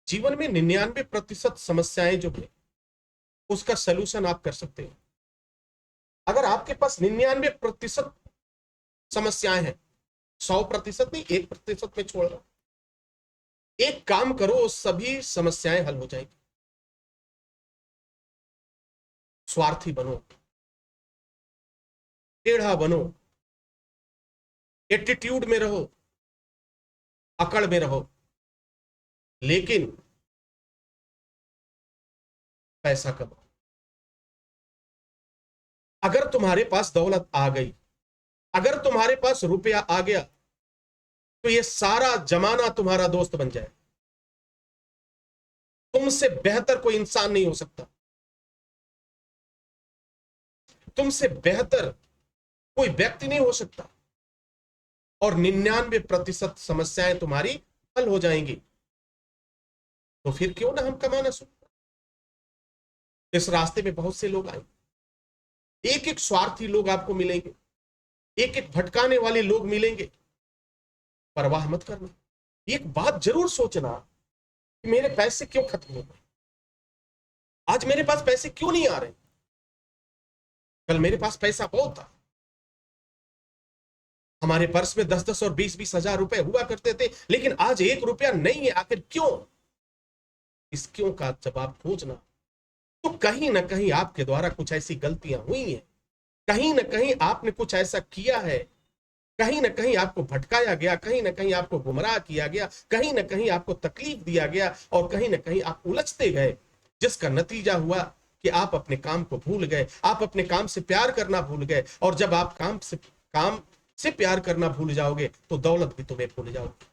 जीवन में 99% समस्याएं जो है उसका सलूशन आप कर सकते हो। अगर आपके पास 99% समस्याएं हैं, 100% नहीं, 1% में छोड़ रहा, एक काम करो, सभी समस्याएं हल हो जाएंगी। स्वार्थी बनो, टेढ़ा बनो, एटीट्यूड में रहो, अकड़ में रहो, लेकिन पैसा कमाओ। अगर तुम्हारे पास दौलत आ गई, अगर तुम्हारे पास रुपया आ गया, तो ये सारा जमाना तुम्हारा दोस्त बन जाए। तुमसे बेहतर कोई इंसान नहीं हो सकता, तुमसे बेहतर कोई व्यक्ति नहीं हो सकता, और 99% समस्याएं तुम्हारी हल हो जाएंगी। तो फिर क्यों ना हम कमाना शुरू। इस रास्ते में बहुत से लोग आएंगे, एक एक स्वार्थी लोग आपको मिलेंगे, एक एक भटकाने वाले लोग मिलेंगे। परवाह मत करना। एक बात जरूर सोचना कि मेरे पैसे क्यों खत्म हो गए, आज मेरे पास पैसे क्यों नहीं आ रहे, कल मेरे पास पैसा बहुत था। हमारे पर्स में 10-10 और 20-20 हजार रुपए हुआ करते थे, लेकिन आज 1 रुपया नहीं है। आखिर क्यों? इस क्यों का जवाब खोजना। तो कहीं ना कहीं आपके द्वारा कुछ ऐसी गलतियां हुई हैं, कहीं ना कहीं आपने कुछ ऐसा किया है, कहीं ना कहीं आपको भटकाया गया, कहीं ना कहीं आपको गुमराह किया गया, कहीं ना कहीं आपको तकलीफ दिया गया, और कहीं ना कहीं आप उलझते गए, जिसका नतीजा हुआ कि आप अपने काम को भूल गए, आप अपने काम से प्यार करना भूल गए। और जब आप काम से प्यार करना भूल जाओगे तो दौलत भी तुम्हें भूल जाओगे।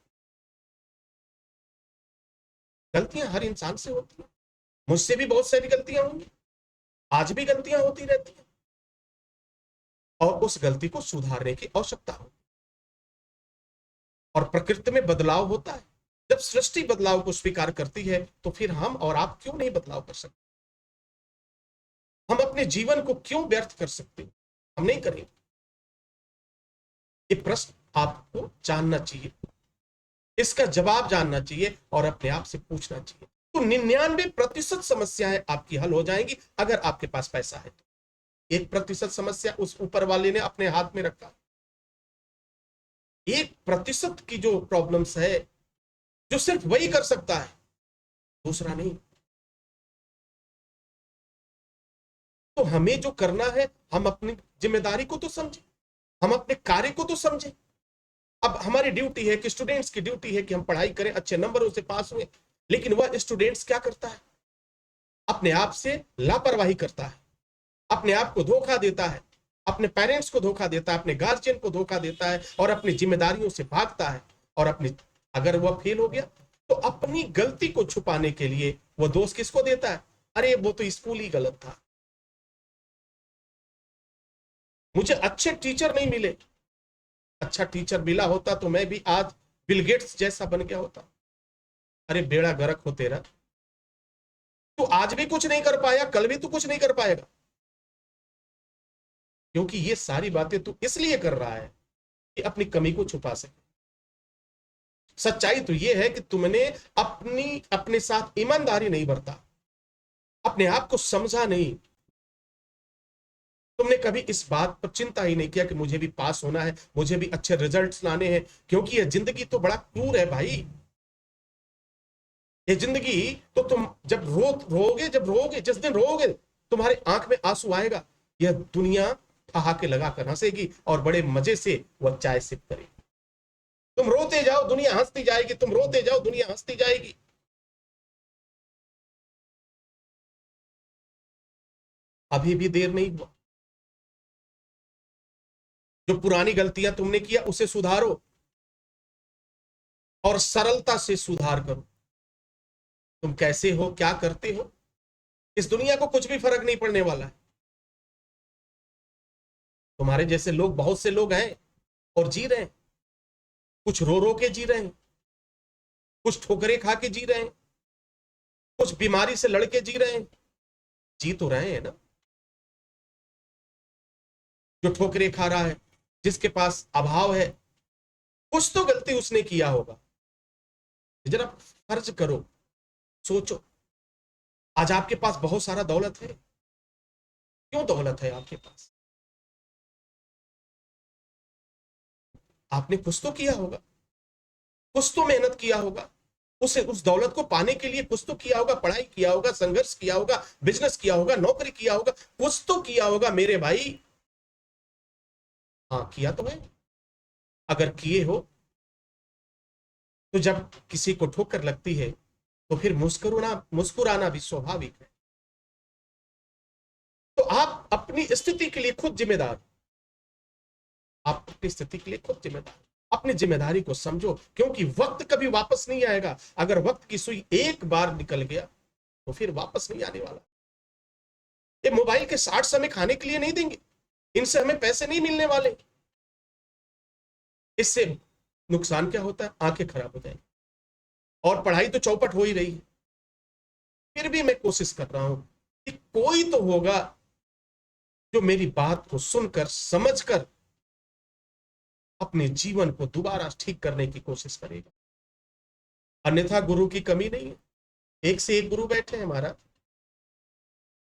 गलतियां हर इंसान से होती हैं, मुझसे भी बहुत सारी गलतियां होंगी, आज भी गलतियां होती रहती हैं, और उस गलती को सुधारने की आवश्यकता हो। और प्रकृति में बदलाव होता है, जब सृष्टि बदलाव को स्वीकार करती है, तो फिर हम और आप क्यों नहीं बदलाव कर सकते? हम अपने जीवन को क्यों व्यर्थ कर सकते हैं? हम नहीं करेंगे। ये प्रश्न आपको जानना चाहिए, इसका जवाब जानना चाहिए, और अपने आप से पूछना चाहिए। तो 99% समस्याएं आपकी हल हो जाएंगी अगर आपके पास पैसा है। तो 1% समस्या उस ऊपर वाले ने अपने हाथ में रखा। 1% की जो प्रॉब्लम्स है, जो सिर्फ वही कर सकता है, दूसरा नहीं। तो हमें जो करना है, हम अपनी जिम्मेदारी को तो समझे, हम अपने कार्य को तो समझे। अब हमारी ड्यूटी है कि स्टूडेंट्स की ड्यूटी है कि हम पढ़ाई करें, अच्छे नंबरों से पास हुए, लेकिन वह स्टूडेंट्स क्या करता है? अपने आप से लापरवाही करता है, अपने आप को धोखा देता है, अपने पेरेंट्स को धोखा देता है, अपने गार्जियन को धोखा देता है, और अपनी जिम्मेदारियों से भागता है। और अपनी, अगर वह फेल हो गया, तो अपनी गलती को छुपाने के लिए वह दोष किसको देता है? अरे वो तो स्कूल ही गलत था, मुझे अच्छे टीचर नहीं मिले। अच्छा टीचर मिला होता तो मैं भी आज बिल गेट्स जैसा बन गया होता। अरे बेड़ा गर्क हो तेरा, तू आज भी कुछ नहीं कर पाया, कल भी तू कुछ नहीं कर पाएगा, क्योंकि ये सारी बातें तू इसलिए कर रहा है कि अपनी कमी को छुपा सके। सच्चाई तो यह है कि तुमने अपने साथ ईमानदारी नहीं बरता, अपने आप को समझा नहीं। तुमने कभी इस बात पर चिंता ही नहीं किया कि मुझे भी पास होना है, मुझे भी अच्छे रिजल्ट्स लाने हैं, क्योंकि यह जिंदगी तो बड़ा क्रूर है भाई। ये जिंदगी तो तुम जब रोओगे, जिस दिन रोओगे, तुम्हारे आंख में आंसू आएगा, यह दुनिया ठहाके लगाकर हंसेगी और बड़े मजे से वह चाय सिप करेगी। तुम रोते जाओ, दुनिया हंसती जाएगी, तुम रोते जाओ, दुनिया हंसती जाएगी। अभी भी देर नहीं हुआ। जो पुरानी गलतियां तुमने किया उसे सुधारो, और सरलता से सुधार करो। तुम कैसे हो, क्या करते हो, इस दुनिया को कुछ भी फर्क नहीं पड़ने वाला है। तुम्हारे जैसे लोग, बहुत से लोग हैं और जी रहे हैं, कुछ रो रो के जी रहे हैं, कुछ ठोकरे खा के जी रहे हैं, कुछ बीमारी से लड़के जी रहे हैं। जी तो रहे हैं ना। जो ठोकरे खा रहा है, जिसके पास अभाव है, कुछ तो गलती उसने किया होगा। जरा फर्ज करो सोचो, आज आपके पास बहुत सारा दौलत है, क्यों दौलत है आपके पास? आपने कुछ तो किया होगा, कुछ तो मेहनत किया होगा, उस दौलत को पाने के लिए कुछ तो किया होगा, पढ़ाई किया होगा, संघर्ष किया होगा, बिजनेस किया होगा, नौकरी किया होगा, कुछ तो किया होगा मेरे भाई। हाँ, किया तो है। अगर किए हो तो जब किसी को ठोकर लगती है तो फिर मुस्कुराना मुस्कुराना भी स्वाभाविक है। तो आप अपनी स्थिति के लिए खुद जिम्मेदार, आप अपनी स्थिति के लिए खुद जिम्मेदार। अपनी जिम्मेदारी को समझो, क्योंकि वक्त कभी वापस नहीं आएगा। अगर वक्त की सुई एक बार निकल गया तो फिर वापस नहीं आने वाला। ये मोबाइल के 60 समय खाने के लिए नहीं देंगे, इनसे हमें पैसे नहीं मिलने वाले। इससे नुकसान क्या होता है? आंखें खराब हो जाएंगी, और पढ़ाई तो चौपट हो ही रही है। फिर भी मैं कोशिश कर रहा हूं कि कोई तो होगा जो मेरी बात को सुनकर समझकर अपने जीवन को दोबारा ठीक करने की कोशिश करेगा। अन्यथा गुरु की कमी नहीं है, एक से एक गुरु बैठे हैं महाराज।